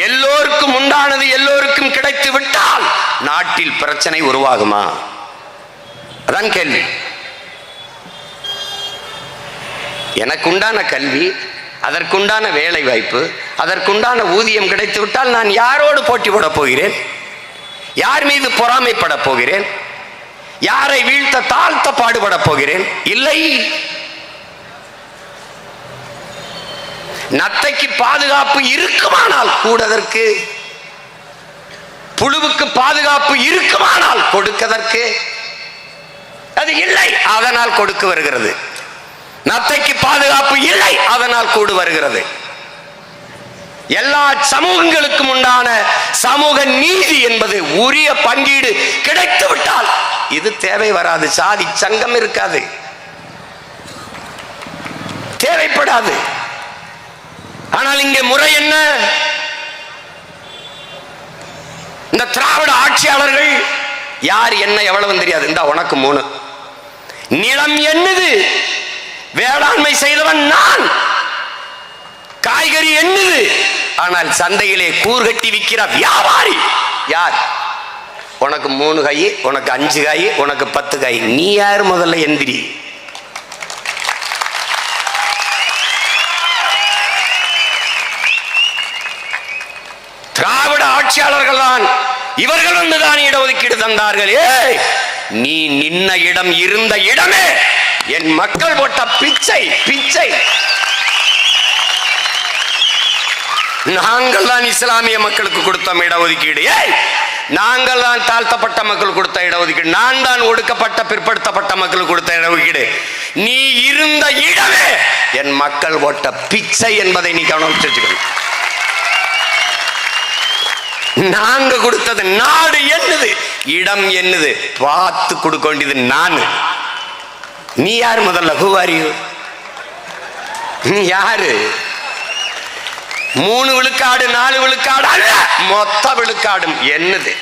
எல்லோருக்கும் உண்டானது எல்லோருக்கும் கிடைத்து விட்டால் நாட்டில் பிரச்சனை உருவாகுமா? அதான் கேள்வி. எனக்குண்டான கல்வி, அதற்குண்டான வேலை வாய்ப்பு, அதற்குண்டான ஊதியம் கிடைத்து விட்டால் நான் யாரோடு போட்டி போட போகிறேன்? யார் மீது பொறாமைப்பட போகிறேன்? யாரை வீழ்த்த தாழ்த்த பாடுபட போகிறேன்? இல்லை. நத்தைக்கு பாதுகாப்பு இருக்குமானால் கூடதற்கு, புழுவுக்கு பாதுகாப்பு இருக்குமானால் கொடுக்கதற்கு, அது இல்லை, அதனால் கொடுக்க வருகிறது. நத்தைக்கு பாதுகாப்பு இல்லை, அதனால் கூடு வருகிறது. எல்லா சமூகங்களுக்கும் உண்டான சமூக நீதி என்பது உரிய பங்கீடு கிடைத்து விட்டால் இது தேவை வராது. சாதி சங்கம் இருக்காது, தேவைப்படாது. ஆனால் இங்கே முறை என்ன? இந்த திராவிட ஆட்சியாளர்கள் யார் என்ன எவ்வளவு தெரியாது. இந்த உனக்கு 3 நிலம் என்னது, வேளாண்மை செய்தவன் நான், காய்கறி என்னது, ஆனால் சந்தையிலே கூர்கட்டி விற்கிற வியாபாரி யார்? உனக்கு 3 காய், உனக்கு 5 காய், உனக்கு 10 காய். நீ யார்? முதல்ல எந்திரி. திராவிட ஆட்சியாளர்கள் தான், இவர்கள் வந்துதான் இடஒதுக்கீடு தந்தார்கள். நீ நின்ன இடம், இருந்த இடமே என் மக்கள் போட்ட பிச்சை பிச்சை. நாங்கள் தான் இஸ்லாமிய மக்களுக்கு கொடுத்த இடஒதுக்கீடு, நாங்கள் தான் தாழ்த்தப்பட்ட மக்கள் கொடுத்த இடஒதுக்கீடு, நான் தான் ஒடுக்கப்பட்ட பிற்படுத்தப்பட்ட மக்களுக்கு கொடுத்த இடஒதுக்கீடு. நீ இருந்த இடமே என் மக்கள் போட்ட பிச்சை என்பதை நீ கவனம் வச்சுக்கணும். நாங்க கொடுத்தது நாடு என்னது, இடம் என்னது பார்த்து கொடுக்க வேண்டியது நான். நீ யாரு? முதல்ல who are you? நீ யாரு? 3 விழுக்காடு 4 விழுக்காடு அல்ல, மொத்த விழுக்காடும் என்னது?